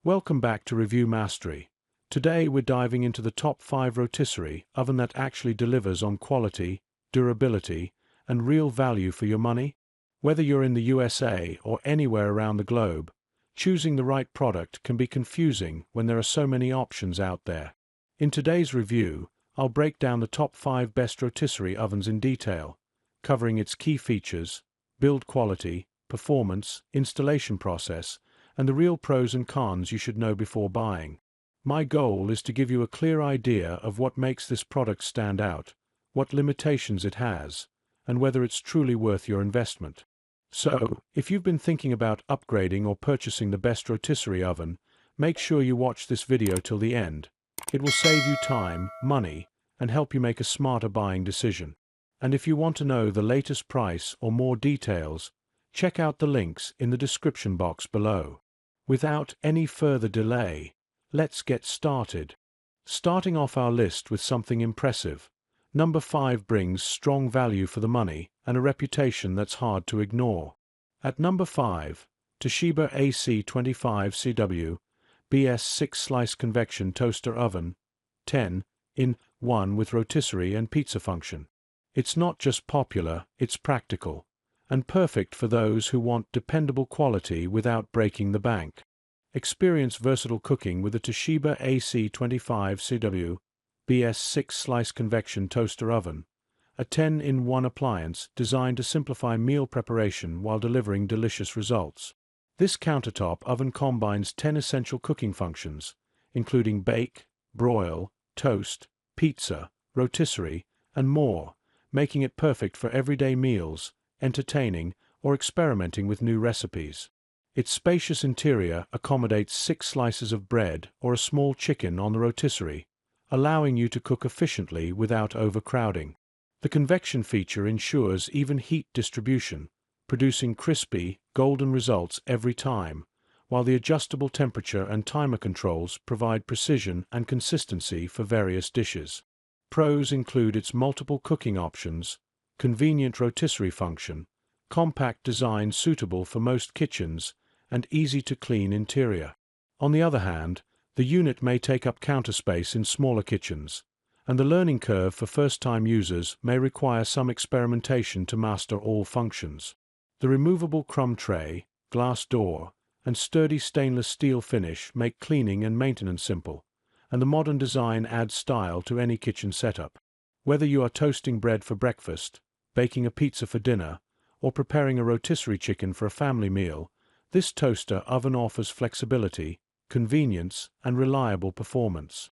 Welcome back to Review Mastery. Today we're diving into the top 5 rotisserie oven that actually delivers on quality, durability, and real value for your money. Whether you're in the USA or anywhere around the globe, choosing the right product can be confusing when there are so many options out there. In today's review, I'll break down the top 5 best rotisserie ovens in detail, covering its key features, build quality, performance, installation process, and the real pros and cons you should know before buying. My goal is to give you a clear idea of what makes this product stand out, what limitations it has, and whether it's truly worth your investment. So, if you've been thinking about upgrading or purchasing the best rotisserie oven, make sure you watch this video till the end. It will save you time, money, and help you make a smarter buying decision. And if you want to know the latest price or more details, check out the links in the description box below. Without any further delay, let's get started. Starting off our list with something impressive. Number 5 brings strong value for the money and a reputation that's hard to ignore. At number 5, Toshiba AC25CW BS 6-slice convection toaster oven, 10-in-1 with rotisserie and pizza function. It's not just popular, it's practical, and perfect for those who want dependable quality without breaking the bank. Experience versatile cooking with the Toshiba AC25CW BS 6-slice convection toaster oven, a 10-in-1 appliance designed to simplify meal preparation while delivering delicious results. This countertop oven combines 10 essential cooking functions, including bake, broil, toast, pizza, rotisserie, and more, making it perfect for everyday meals, entertaining, or experimenting with new recipes. Its spacious interior accommodates 6 slices of bread or a small chicken on the rotisserie, allowing you to cook efficiently without overcrowding. The convection feature ensures even heat distribution, producing crispy, golden results every time, while the adjustable temperature and timer controls provide precision and consistency for various dishes. Pros include its multiple cooking options, convenient rotisserie function, compact design suitable for most kitchens, and easy-to-clean interior. On the other hand, the unit may take up counter space in smaller kitchens, and the learning curve for first-time users may require some experimentation to master all functions. The removable crumb tray, glass door, and sturdy stainless steel finish make cleaning and maintenance simple, and the modern design adds style to any kitchen setup. Whether you are toasting bread for breakfast, baking a pizza for dinner, or preparing a rotisserie chicken for a family meal, this toaster oven offers flexibility, convenience, and reliable performance.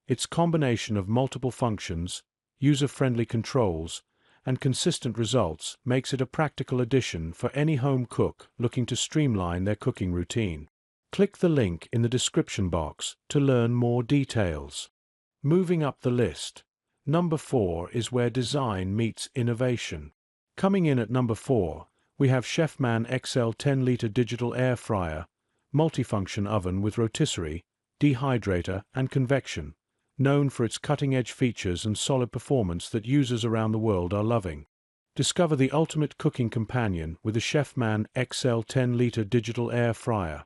Its combination of multiple functions, user-friendly controls, and consistent results makes it a practical addition for any home cook looking to streamline their cooking routine. Click the link in the description box to learn more details. Moving up the list, number 4 is where design meets innovation. Coming in at number 4, we have Chefman XL 10-liter digital air fryer, multifunction oven with rotisserie, dehydrator, and convection, known for its cutting-edge features and solid performance that users around the world are loving. Discover the ultimate cooking companion with the Chefman XL 10-liter digital air fryer,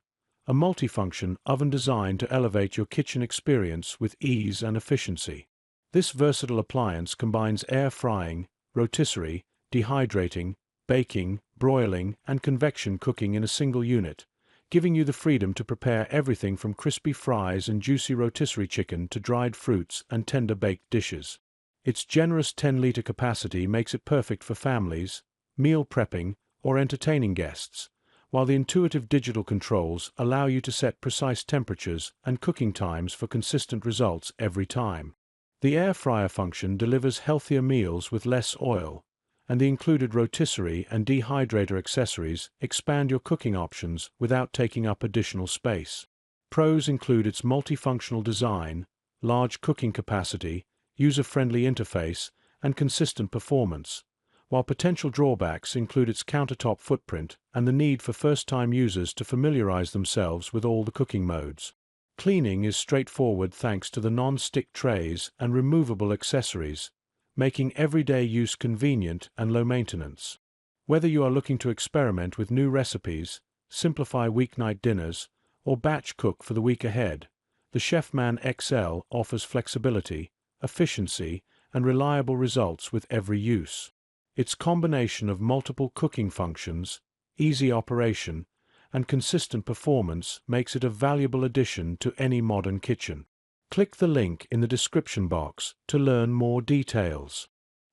a multifunction oven designed to elevate your kitchen experience with ease and efficiency. This versatile appliance combines air frying, rotisserie, dehydrating, baking, broiling, and convection cooking in a single unit, giving you the freedom to prepare everything from crispy fries and juicy rotisserie chicken to dried fruits and tender baked dishes. Its generous 10-liter capacity makes it perfect for families, meal prepping, or entertaining guests, while the intuitive digital controls allow you to set precise temperatures and cooking times for consistent results every time. The air fryer function delivers healthier meals with less oil, and the included rotisserie and dehydrator accessories expand your cooking options without taking up additional space. Pros include its multifunctional design, large cooking capacity, user-friendly interface, and consistent performance, while potential drawbacks include its countertop footprint and the need for first-time users to familiarize themselves with all the cooking modes. Cleaning is straightforward thanks to the non-stick trays and removable accessories, making everyday use convenient and low maintenance. Whether you are looking to experiment with new recipes, simplify weeknight dinners, or batch cook for the week ahead, the Chefman XL offers flexibility, efficiency, and reliable results with every use. Its combination of multiple cooking functions, easy operation, and consistent performance makes it a valuable addition to any modern kitchen. Click the link in the description box to learn more details.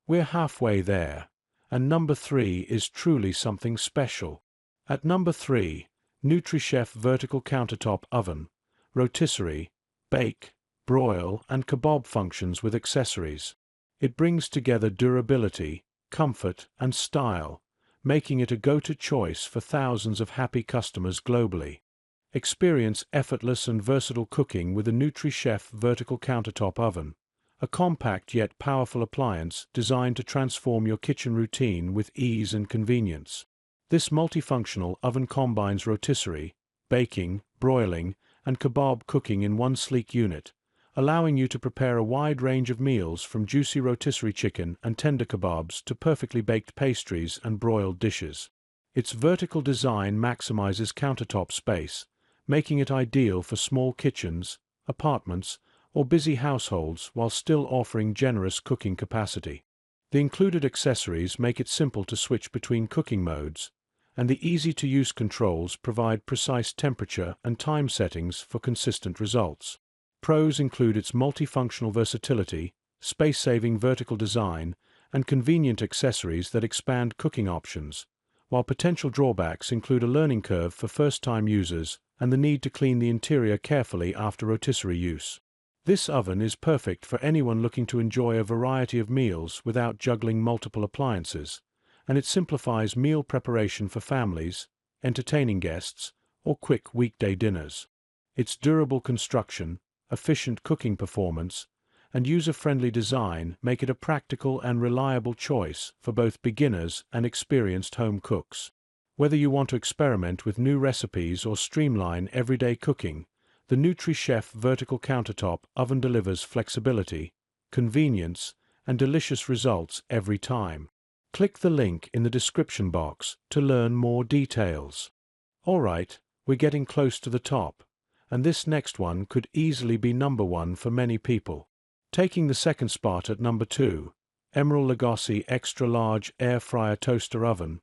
We're halfway there, and number 3 is truly something special. At number 3, NutriChef Vertical Countertop Oven, Rotisserie, Bake, Broil, and Kebab functions with accessories. It brings together durability, comfort, and style, making it a go-to choice for thousands of happy customers globally. Experience effortless and versatile cooking with a NutriChef Vertical Countertop Oven, a compact yet powerful appliance designed to transform your kitchen routine with ease and convenience. This multifunctional oven combines rotisserie, baking, broiling, and kebab cooking in one sleek unit, allowing you to prepare a wide range of meals from juicy rotisserie chicken and tender kebabs to perfectly baked pastries and broiled dishes. Its vertical design maximizes countertop space, making it ideal for small kitchens, apartments, or busy households while still offering generous cooking capacity. The included accessories make it simple to switch between cooking modes, and the easy-to-use controls provide precise temperature and time settings for consistent results. Pros include its multifunctional versatility, space-saving vertical design, and convenient accessories that expand cooking options, while potential drawbacks include a learning curve for first-time users and the need to clean the interior carefully after rotisserie use. This oven is perfect for anyone looking to enjoy a variety of meals without juggling multiple appliances, and it simplifies meal preparation for families, entertaining guests, or quick weekday dinners. Its durable construction, efficient cooking performance, and user-friendly design make it a practical and reliable choice for both beginners and experienced home cooks. Whether you want to experiment with new recipes or streamline everyday cooking, the NutriChef Vertical Countertop Oven delivers flexibility, convenience, and delicious results every time. Click the link in the description box to learn more details. Alright, we're getting close to the top, and this next one could easily be number 1 for many people. Taking the second spot at number 2, Emeril Lagasse Extra Large Air Fryer Toaster Oven,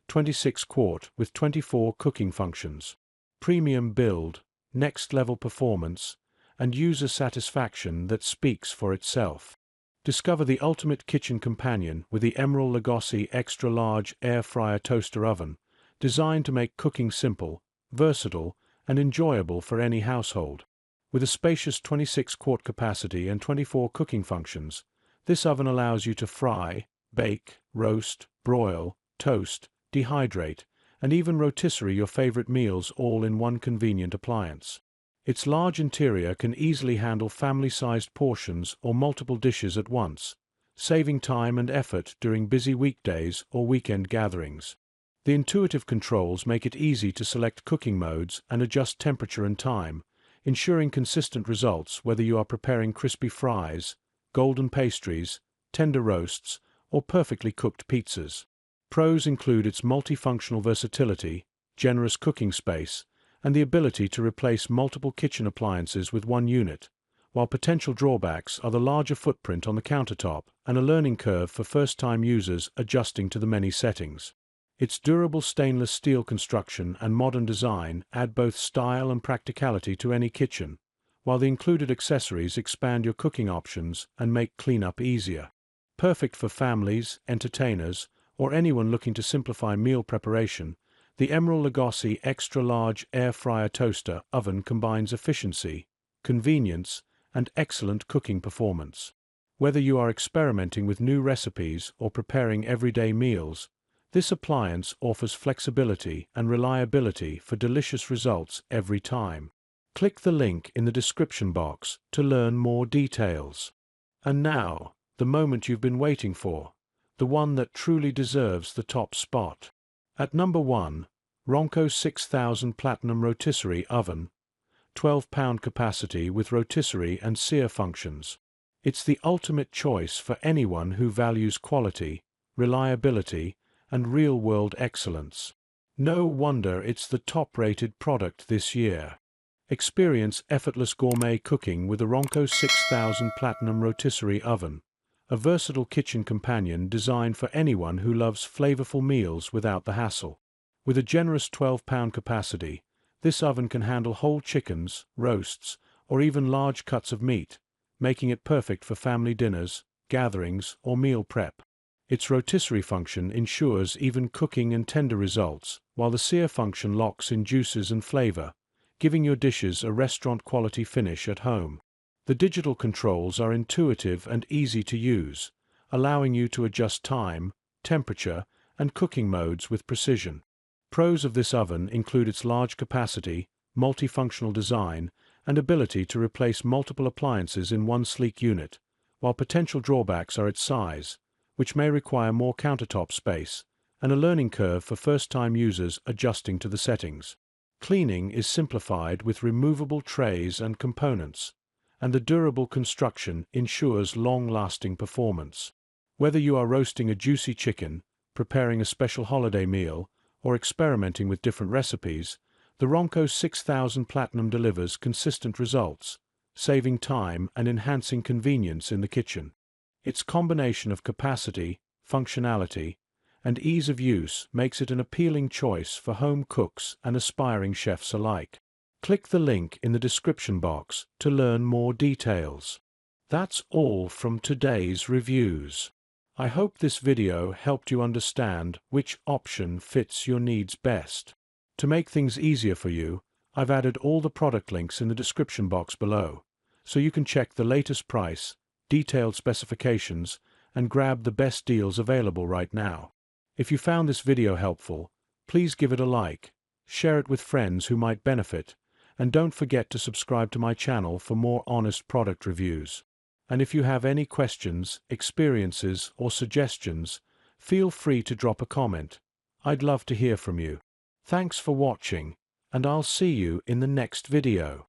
26 quart with 24 cooking functions. Premium build, next-level performance, and user satisfaction that speaks for itself. Discover the ultimate kitchen companion with the Emeril Lagasse Extra Large Air Fryer Toaster Oven, designed to make cooking simple, versatile, and enjoyable for any household. With a spacious 26-quart capacity and 24 cooking functions, this oven allows you to fry, bake, roast, broil, toast, dehydrate, and even rotisserie your favorite meals all in one convenient appliance. Its large interior can easily handle family-sized portions or multiple dishes at once, saving time and effort during busy weekdays or weekend gatherings. The intuitive controls make it easy to select cooking modes and adjust temperature and time, ensuring consistent results whether you are preparing crispy fries, golden pastries, tender roasts, or perfectly cooked pizzas. Pros include its multifunctional versatility, generous cooking space, and the ability to replace multiple kitchen appliances with one unit, while potential drawbacks are the larger footprint on the countertop and a learning curve for first-time users adjusting to the many settings. Its durable stainless steel construction and modern design add both style and practicality to any kitchen, while the included accessories expand your cooking options and make cleanup easier. Perfect for families, entertainers, or anyone looking to simplify meal preparation, the Emeril Lagasse Extra Large Air Fryer Toaster Oven combines efficiency, convenience, and excellent cooking performance. Whether you are experimenting with new recipes or preparing everyday meals, this appliance offers flexibility and reliability for delicious results every time. Click the link in the description box to learn more details. And now, the moment you've been waiting for, the one that truly deserves the top spot. At number 1, Ronco 6000 Platinum Rotisserie Oven, 12-pound capacity with rotisserie and sear functions. It's the ultimate choice for anyone who values quality, reliability, and real-world excellence. No wonder it's the top-rated product this year. Experience effortless gourmet cooking with the Ronco 6000 Platinum Rotisserie Oven, a versatile kitchen companion designed for anyone who loves flavorful meals without the hassle. With a generous 12-pound capacity, this oven can handle whole chickens, roasts, or even large cuts of meat, making it perfect for family dinners, gatherings, or meal prep. Its rotisserie function ensures even cooking and tender results, while the sear function locks in juices and flavor, giving your dishes a restaurant-quality finish at home. The digital controls are intuitive and easy to use, allowing you to adjust time, temperature, and cooking modes with precision. Pros of this oven include its large capacity, multifunctional design, and ability to replace multiple appliances in one sleek unit, while potential drawbacks are its size, which may require more countertop space, and a learning curve for first-time users adjusting to the settings. Cleaning is simplified with removable trays and components, and the durable construction ensures long-lasting performance. Whether you are roasting a juicy chicken, preparing a special holiday meal, or experimenting with different recipes, the Ronco 6000 Platinum delivers consistent results, saving time and enhancing convenience in the kitchen. Its combination of capacity, functionality, and ease of use makes it an appealing choice for home cooks and aspiring chefs alike. Click the link in the description box to learn more details. That's all from today's reviews. I hope this video helped you understand which option fits your needs best. To make things easier for you, I've added all the product links in the description box below, so you can check the latest price, detailed specifications, and grab the best deals available right now. If you found this video helpful, please give it a like, share it with friends who might benefit, and don't forget to subscribe to my channel for more honest product reviews. And if you have any questions, experiences, or suggestions, feel free to drop a comment. I'd love to hear from you. Thanks for watching, and I'll see you in the next video.